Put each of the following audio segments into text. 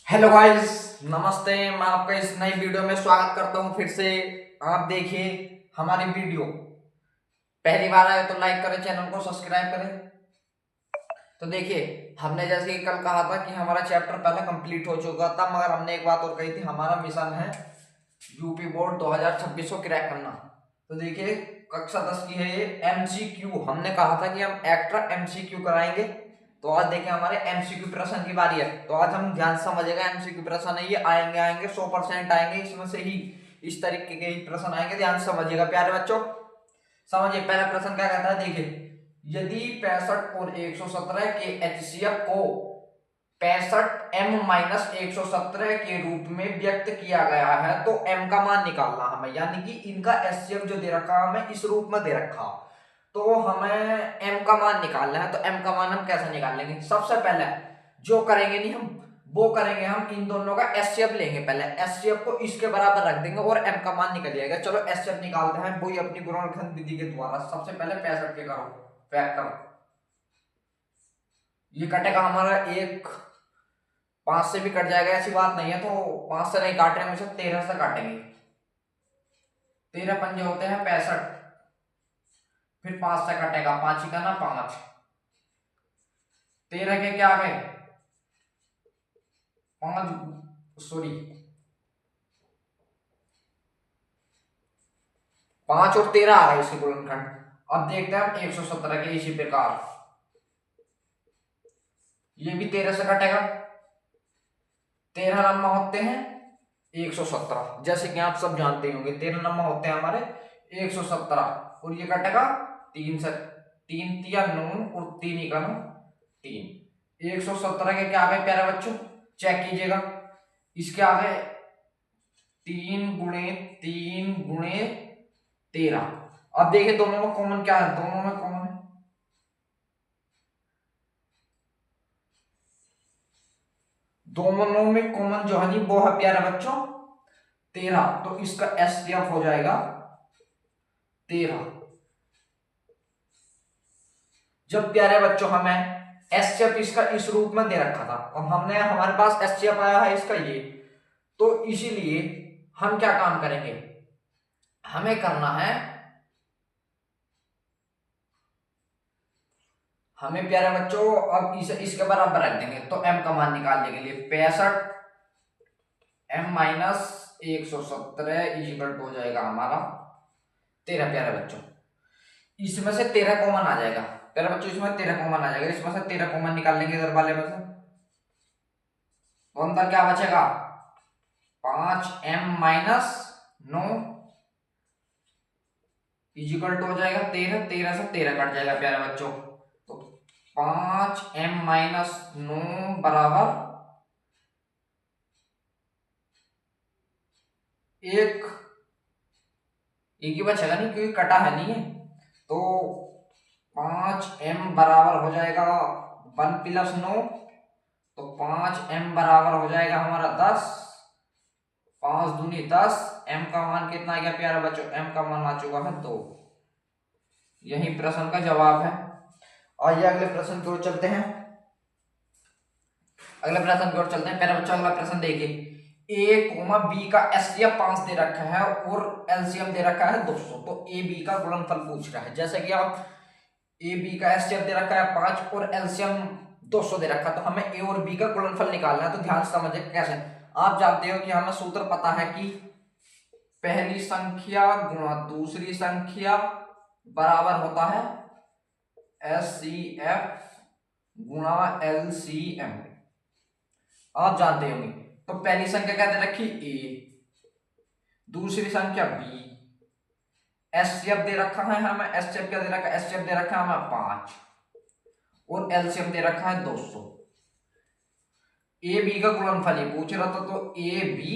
Hello guys, नमस्ते। मैं आपका इस नई वीडियो में स्वागत करता हूं फिर से। आप देखिए हमारी वीडियो। पहली बार आए तो लाइक करें, चैनल को सब्सक्राइब करें। तो देखिए, हमने जैसे कि कल कहा था कि हमारा चैप्टर पहला कंप्लीट हो चुका था, मगर हमने एक बात और कही थी, हमारा मिशन है यूपी बोर्ड 2026 को क्रैक करना। तो देखिए, कक्षा 10 की है ये एमसीक्यू। हमने कहा था कि हम एक्स्ट्रा एमसीक्यू कराएंगे। तो आज देखिए हमारे एमसीक्यू प्रश्न की बारी है। तो आज हम ध्यान से समझेगा, एमसीक्यू प्रश्न है ये, आएंगे आएंगे 100% आएंगे, इसमें से ही इस तरीके के ही प्रश्न आएंगे। ध्यान से समझिएगा प्यारे बच्चों। समझिए पहला प्रश्न क्या कहता है। देखिए, यदि 65 और 117 के एचसीएफ को 65m-117 के रूप में व्यक्त किया गया है तो m का मान निकालना हमें, यानी कि इनका एचसीएफ जो दे रखा हमें इस रूप में दे रखा, तो हमें m का मान निकालना है। तो m का मान हम कैसे निकाल लेंगे? सबसे पहले जो करेंगे नहीं हम, वो करेंगे हम इन दोनों का एचसीएफ लेंगे। पहले एचसीएफ को इसके बराबर रख देंगे और m का मान निकल जाएगा। चलो एचसीएफ निकालते हैं, वही अपनी गुणनखंड विधि के द्वारा। सबसे पहले 65 के करो फैक्टर। ये कटेगा हमारा एक, 5 से भी कट जाएगा, ऐसी बात नहीं है। तो 5 से नहीं काट रहे, मुझे 13 से काटेंगे। 13 पंजे होते हैं 65, फिर 5 से कटेगा, 5 ही का ना 5, 13 के क्या आ गए 5, सॉरी 5 और 13 आ रहा है इसके गुणनखंड। अब देखते हैं हम 117 के इसी प्रकार, ये भी 13 से कटेगा। 13 नंबर होते हैं 117, जैसे कि आप सब जानते होंगे 13 नंबर होते हैं हमारे 117। और ये कटेगा 3 से, 3 तिया 9 और 3 ही का 9, 3। 117 के क्या आ गए प्यारे बच्चों, चेक कीजिएगा। इसके आ गए 3 गुणे 13। अब देखिए दोनों में कॉमन क्या है, दोनों में कॉमन है, दोनों में कॉमन जो है जी वो है प्यारे बच्चों 13। तो इसका एचसीएफ हो जाएगा 13। जब प्यारे बच्चों हमें एचसीएफ इसका इस रूप में दे रखा था और हमने हमारे पास एचसीएफ आया है इसका ये, तो इसीलिए हम क्या काम करेंगे, हमें करना है, हमें प्यारे बच्चों अब इसे इसके बराबर रख देंगे। तो m का मान निकालने के लिए 65m-117 इक्वल हो जाएगा हमारा 13 प्यारे बच्चों। इसमें से 13 कॉमन आ जाएगा प्यारे बच्चों, इसमें 13 कॉमन आ जाएगा, इसमें से 13 कॉमन निकाल लेंगे इधर वाले में से, तो अंदर क्या बचेगा 5m-9 इक्वल हो जाएगा 13। 13 से 13 कट जाएगा प्यारे बच्चों, तो 5m-9 बराबर 1, एक ही बचेगा नहीं क्योंकि कटा है नहीं है। तो 5m बराबर हो जाएगा 1+9, तो 5m बराबर हो जाएगा हमारा 10, 5 दूनी 10। m का मान कितना आ गया प्यारा बच्चों, m का मान आ चुका है 2। यही प्रश्न का जवाब है। आइए अगले प्रश्न की ओर चलते हैं। अगले प्रश्न की ओर चलते हैं प्यारा बच्चों। अगला प्रश्न देखिए, a, b का एचसीएफ 5 दे रखा है और एलसीएम दे रखा है 200। तो ए बी का गुणनफल पूछ रहा है। जैसे कि आप ए बी का एचसीएफ दे रखा है 5 और एलसीएम 200 दे रखा है, तो हमें ए और बी का गुणनफल निकालना है। तो ध्यान से समझिए कैसे। आप जानते हो कि हमें सूत्र पता है कि पहली संख्या गुणा दूसरी संख्या बराबर होता है एचसीएफ गुणा एलसीएम, आप जानते होंगे। तो पहली संख्या क्या दे रखी ए, दूसरी संख्या बी, एचसीएफ दे रखा है हमें, एचसीएफ क्या दे रखा है, एचसीएफ दे रखा है हमें 5 और एलसीएम दे रखा है 200। ए बी का गुणनफल ये पूछ रहा था, तो ए बी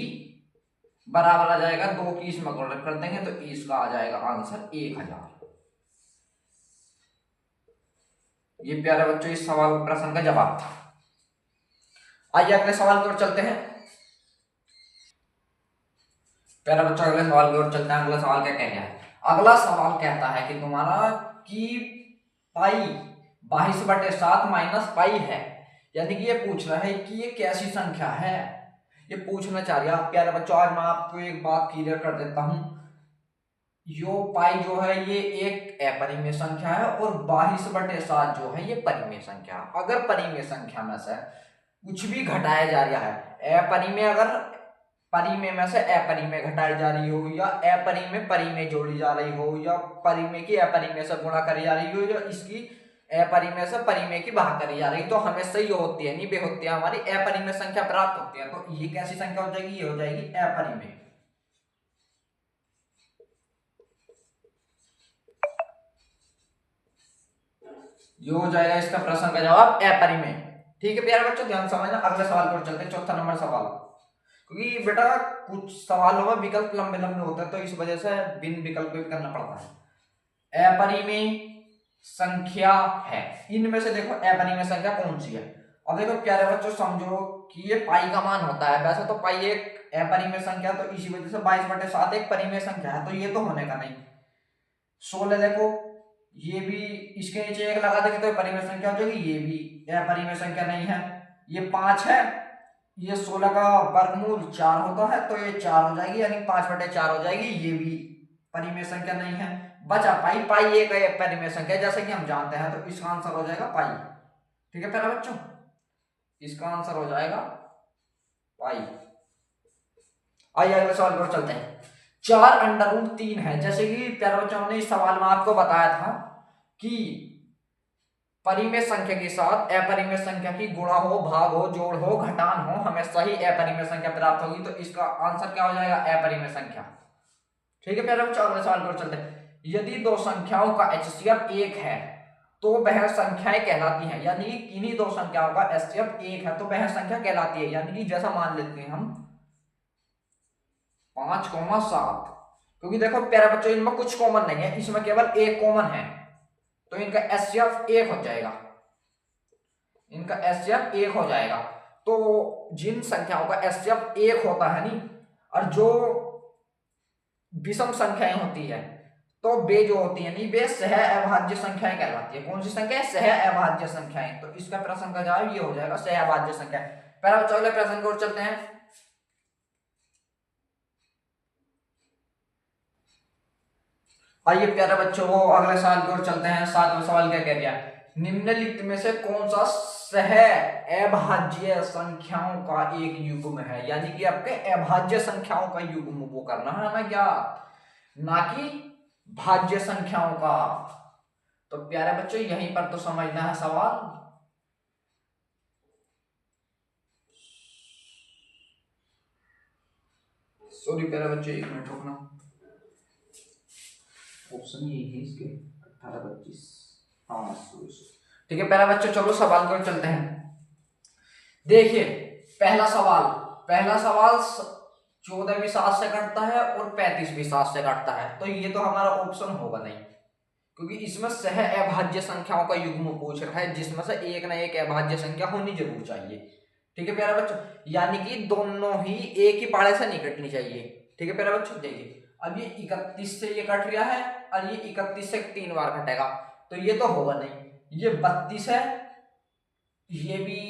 बराबर आ जाएगा 2 की इसमें गुणन कर देंगे तो इसका आ जाएगा आंसर 1000। ये प्यारे बच्चों इस सवाल प्रश्न का जवाब था। आइए अगले सवाल की ओर चलते हैं। प्यारे बच्चों अगले सवाल की ओर चलते हैं। अगला सवाल क्या कह रहा है, अगला सवाल कहता है कि तुम्हारा की पाई 22/7 माइनस पाई है, यानी कि ये पूछ रहा है कि ये कैसी संख्या है। ये पूछना चाह रही है। आप प्यारे बच्चों, आज मैं आपको एक बात क्लियर कर देता हूं। यो पाई जो है ये एक अपरिमेय संख्या है और 22/7 जो है ये परिमेय संख्या। अगर परिमेय संख्या में से कुछ भी घटाया जा रहा है, अपरिमेय अगर परिमेय में से अपरिमेय घटाई जा रही हो, या अपरिमेय परिमेय जोड़ी जा रही हो, या परिमेय की अपरिमेय से गुणा करी जा रही हो, या इसकी अपरिमेय से परिमेय की भाग करी जा रही, तो हमेशा ये होती है, नहीं बे होती है, हमारी अपरिमेय संख्या प्राप्त होती है। तो ये कैसी संख्या हो जाएगी? ये हो जाएगी अपरिमेय। ये हो जाएगा इसका प्रश्न का जवाब अपरिमेय। ठीक है प्यारे बच्चों, ध्यान समझना। अगले सवाल पर चलते हैं, चौथा नंबर सवाल। क्योंकि बेटा कुछ सवालों में विकल्प लंबे लंबे होते हैं, तो इस वजह से बिन विकल्प भी करना पड़ता है। अपरिमेय संख्या है, इनमें से देखो अपरिमेय संख्या कौन सी है। अब देखो प्यारे बच्चों, समझो कि ये पाई का मान होता है। वैसे तो पाई एक अपरिमेय संख्या, तो इसी वजह से 22/7 एक परिमेय संख्या है, तो ये तो होने का नहीं। 16 देखो, ये भी इसके नीचे एक लगा देंगे तो परिमेय संख्या हो जाएगी, ये भी अपरिमेय संख्या नहीं है। ये 5 है, ये 16 का वर्गमूल 4 होता है, तो ये 4 हो जाएगी, यानी 5/4 हो जाएगी, ये भी परिमेय संख्या नहीं है। बचा पाई। पाई एक परिमेय संख्या जैसे कि हम जानते हैं, तो इसका आंसर हो जाएगा पाई। ठीक है प्यारे बच्चों, इसका आंसर हो जाएगा पाई। आइए अगले सवाल पर चलते हैं। 4√3 है। जैसे कि प्यारे बच्चों, हमने इस सवाल में आपको बताया था कि परिमेय संख्या के साथ अपरिमेय संख्या की गुणा हो, भाग हो, जोड़ हो, घटान हो, हमेशा ही अपरिमेय संख्या प्राप्त होगी। तो इसका आंसर क्या हो जाएगा? अपरिमेय संख्या। ठीक है प्यारे बच्चों, अगले सवाल पर चलते हैं। यदि दो संख्याओं का HCF 1 है तो वह संख्याएं कहलाती हैं। यानी कि किन्हीं दो संख्याओं का HCF 1 है तो वह संख्या कहलाती है। यानी कि जैसा मान लेते हैं हम 5,7, क्योंकि देखो प्यारे बच्चों, इनमें कुछ कॉमन नहीं है, इसमें केवल एक कॉमन है, तो इनका HCF 1 हो जाएगा। इनका HCF 1 हो जाएगा। तो जिन संख्याओं का HCF 1 होता है नी, और जो विषम संख्याएं होती है, तो वे जो होती है नी, वे सह अभाज्य संख्याएं कहलाती है। कौन सी संख्या है? सह अभाज्य संख्याएं। तो इसका प्रश्न का जवाब ये हो जाएगा, सह अभाज्य संख्या। पहला अगले प्रश्न को चलते हैं। आइए प्यारे बच्चों, वो अगले सवाल की ओर चलते हैं। 7वां सवाल क्या कह दिया? निम्नलिखित में से कौन सा सह अभाज्य संख्याओं का एक युग्म है? यानी कि आपके अभाज्य संख्याओं का युग्म वो करना है हमें, क्या ना कि भाज्य संख्याओं का। तो प्यारे बच्चों, यहीं पर तो समझना है सवाल। सॉरी प्यारे बच्चों, 1 मिनट रुकना। ऑप्शन यही है इसके 18, 25। हाँ ठीक है प्यारे बच्चों, चलो सवाल को चलते हैं। देखिए पहला सवाल 14 भी 7 से कटता है और 35 भी 7 से कटता है, तो ये तो हमारा ऑप्शन होगा नहीं, क्योंकि इसमें सह अभाज्य संख्याओं का युग्म पूछ रहा है, जिसमें से एक ना एक अभाज्य संख्या होनी जरूर चाहिए। ठीक है प्यारे बच्चों, यानी कि दोनों ही एक ही पाड़े से नहीं कटनी चाहिए। ठीक है प्यारे बच्चों, देखिए अब ये 31 से ये कट रहा है, और ये 31 से 3 बार कटेगा, तो ये तो होगा नहीं। ये 32 है, ये भी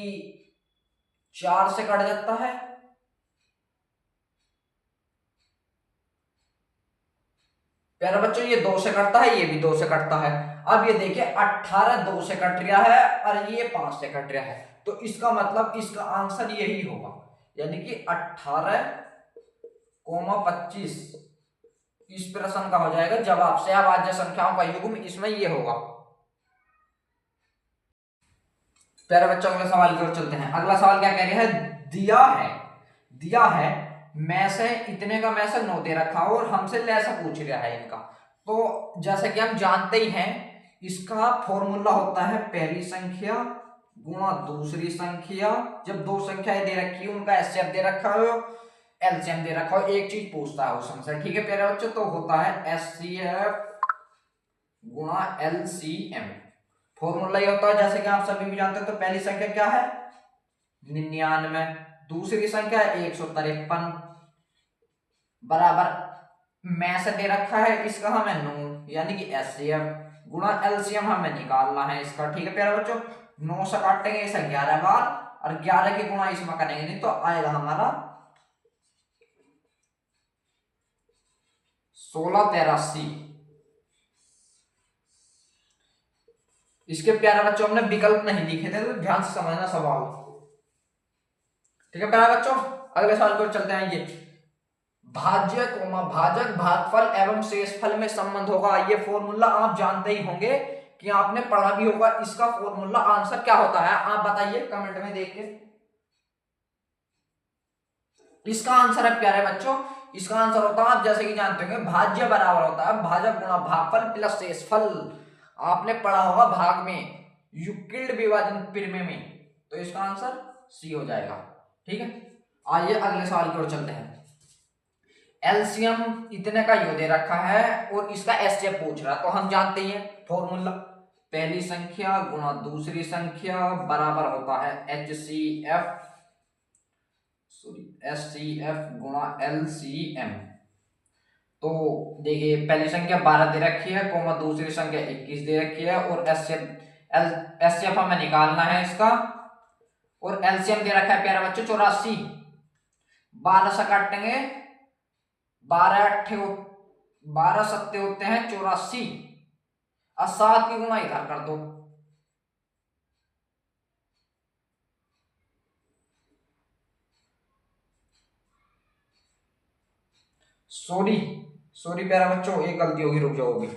4 से कट जाता है, प्यारे बच्चों ये 2 से कटता है, ये भी 2 से कटता है। अब ये देखिए 18 2 से कट रहा है और ये 5 से कट रहा है, तो इसका मतलब इसका आंसर यही होगा, यानी कि 18,25 इस प्रश्न का हो जाएगा जवाब। से अभाज्य संख्याओं का युग्म इसमें ये होगा। प्यारे बच्चों, अगले सवाल की ओर चलते हैं। अगला सवाल क्या कह रहा है? दिया है में से इतने का में से 9 दे रखा हो और हमसे लेसा पूछ रहा है इनका। तो जैसे कि हम जानते ही हैं, इसका फॉर्मूला होता है पहली संख्या गुणा दूसरी संख्या। जब दो संख्याएं दे रखी है, उनका एचसीएफ दे रखा हो, एलसीएम दे रखा हो, एक चीज पूछता है उसमें। ठीक है प्यारे बच्चों, तो होता है एचसीएफ गुणा एलसीएम। फॉर्मूला ये होता है, जैसे कि आप सभी भी जानते हैं, तो पहली संख्या क्या है? 99, दूसरी संख्या 153 बराबर में से दे रखा है, इसका हमें 9 यानी कि एचसीएफ गुणा एलसीएम हमें निकालना है इसका। ठीक है प्यारे बच्चों, 9 से काटेंगे इसे 11 बार और 11 की गुणा इसमें करेंगे नहीं, तो आएगा हमारा 1683। इसके प्यारे बच्चों हमने विकल्प नहीं लिखे थे, तो ध्यान से समझना सवाल। ठीक है प्यारे बच्चों, अगले सवाल को चलते हैं। ये भाज्य कोमा भाजक भागफल एवं शेषफल में संबंध होगा। ये फॉर्मूला आप जानते ही होंगे कि आपने पढ़ा भी होगा। इसका फॉर्मूला आंसर क्या होता है आप बताइए कमेंट में देख के। इसका आंसर है प्यारे बच्चों, इसका आंसर होता है, आप जैसे कि जानते होंगे, भाज्य बराबर होता है भाजक गुणा भागफल प्लस शेषफल। आपने पढ़ा होगा भाग में, यूक्लिड विभाजन प्रमेय में। तो इसका आंसर सी हो जाएगा। ठीक है, आइए अगले सवाल की ओर चलते हैं। एलसीएम इतने का यो दे रखा है और इसका एचसीएफ पूछ रहा है, तो हम जानते ही हैं फॉर्मूला, पहली संख्या गुणा दूसरी संख्या बराबर होता है एचसीएफ गुणा एलसीएम। तो देखिए पहली संख्या 12 दे रखी है, कोमा दूसरी संख्या 21 दे रखी है, और एचसीएफ हमें निकालना है इसका, और एलसीएम दे रखा है प्यारे बच्चों 84। 12 से काटेंगे, 12 सत्ते होते हैं 84, और 7 की गुणा इधर कर दो। सॉरी प्यारा बच्चों, एक गलती होगी, रुक जाओगी।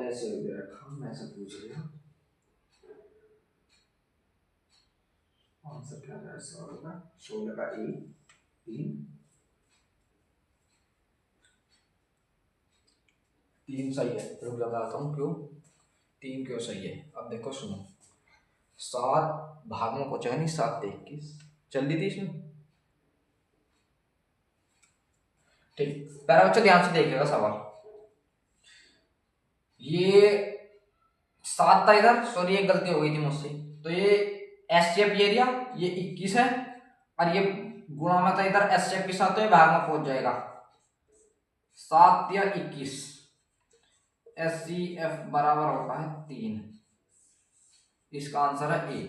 ऐसे रखा, मैं ऐसा पूछ लिया, आंसर क्या है 16 का, 16 का ए 3 सही है। रुक जाता हूँ, क्यों 3 क्यों सही है। अब देखो सुनो, 7 भाग में पहुंचा नहीं, 7 से 21 जल्दी थी इसमें। ठीक, प्यारा बच्चा ध्यान से देखिएगा सवाल। ये 7 था इधर, सॉरी एक गलती हो गई थी मुझसे। तो ये एचसीएफ एरिया ये 21 है, और ये गुणा में था इधर एचसीएफ के साथ, तो ये भाग में पहुंच जाएगा 7 या 21। एचसीएफ बराबर होता है 3। इसका आंसर है ए।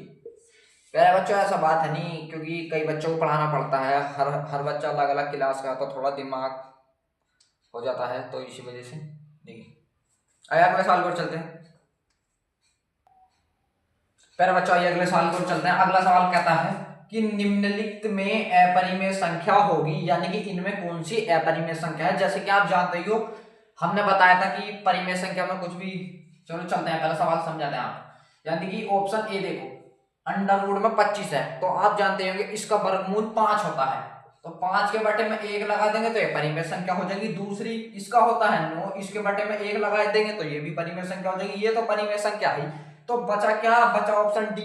प्यारे बच्चों ऐसा बात है नहीं, क्योंकि कई बच्चों को पढ़ाना पड़ता है, हर बच्चा अलग अलग क्लास का, तो थोड़ा दिमाग हो जाता है, तो इसी वजह से। देखिए आइए अगले सवाल पर चलते हैं। प्यारे बच्चों आइए अगले सवाल पर चलते हैं। अगला सवाल कहता है कि निम्नलिखित में अपरिमेय संख्या होगी, यानी कि इनमें कौन सी अपरिमेय संख्या है। जैसे कि आप जानते हो, हमने बताया था कि परिमेय संख्या में कुछ भी, चलो चलते हैं पहला सवाल समझाते हैं आप। यानी कि ऑप्शन ए देखो, अंडर रूट में 25 है, तो आप जानते होंगे इसका वर्गमूल 5 होता है, तो 5 के बटे में 1 लगा देंगे तो ये परिमेय संख्या हो जाएगी। दूसरी इसका होता है 9, इसके बटे में 1 लगा देंगे तो ये भी परिमेय संख्या हो जाएगी। ये तो परिमेय संख्या है। तो बचा क्या, बचा ऑप्शन डी।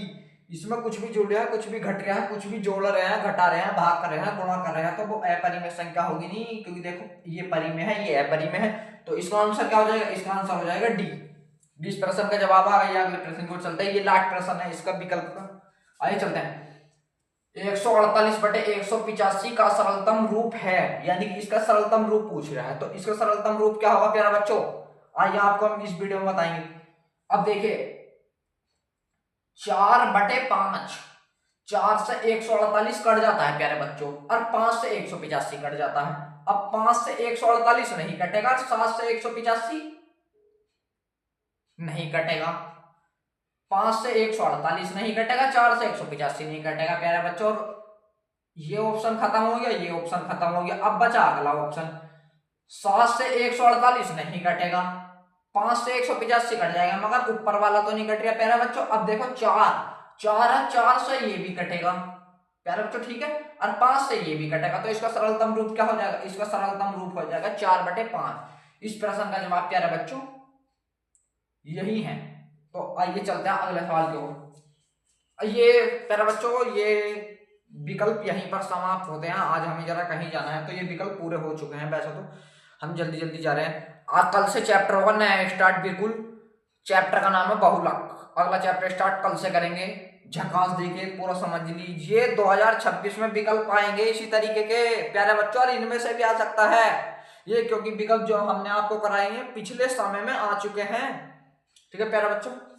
इसमें कुछ भी जुड़ रहा है, कुछ भी घट रहा है, कुछ भी जोड़ रहे हैं, घटा रहे हैं, भाग कर रहे हैं, गुणा कर रहे हैं, तो वो अपरिमेय संख्या होगी नहीं, क्योंकि देखो ये परिमेय है, ये अपरिमेय है। तो इसका आंसर क्या हो जाएगा, इसका आंसर हो जाएगा डी। 20 प्रश्न का जवाब आ गया। अगले प्रश्न को चलते हैं, ये लास्ट प्रश्न है इसका विकल्प का। आइए चलते हैं। 148 बटे 185 का सरलतम रूप है, यानी कि इसका सरलतम रूप पूछ रहा है, तो इसका सरलतम रूप क्या होगा प्यारा बच्चों, आइए आपको हम इस वीडियो में बताएंगे। अब देखिए 4/5, 4 से 148 कट जाता है प्यारे बच्चों, और 5 से 185 कट जाता है। अब 5 से 148 नहीं कटेगा, 7 से 185 नहीं कटेगा, 5 से 148 नहीं कटेगा, 4 से 185 नहीं कटेगा प्यारे बच्चों। ये ऑप्शन खत्म हो गया, ये ऑप्शन खत्म हो गया। अब बचा अगला ऑप्शन, 7 से 148 नहीं कटेगा, 5 से 185 कट जाएगा, मगर ऊपर वाला तो नहीं कट रहा प्यारे बच्चों। अब देखो 4 है, 4 से ये भी कटेगा प्यारे बच्चों, ठीक है, और 5 से ये भी कटेगा, तो इसका सरलतम रूप क्या हो जाएगा, इसका सरलतम रूप हो जाएगा 4/5। इस प्रश्न का जवाब प्यारे बच्चों यही है। तो आइए चलते हैं अगले सवाल की ओर। ये प्यारे बच्चों ये विकल्प यहीं पर समाप्त होते हैं। आज हमें जरा कहीं जाना है, तो ये विकल्प पूरे हो चुके हैं। वैसे तो हम जल्दी जल्दी जा रहे हैं। आज कल से चैप्टर होगा नया स्टार्ट, बिल्कुल। चैप्टर का नाम है बहुलक। अगला चैप्टर स्टार्ट कल से करेंगे। झकास देखिए, पूरा समझ लीजिए। 2026 में विकल्प आएंगे इसी तरीके के प्यारे बच्चों, और इनमें से भी आ सकता है ये, क्योंकि विकल्प जो हमने आपको कराएंगे पिछले समय में आ चुके हैं, ठीक है प्यारे बच्चों।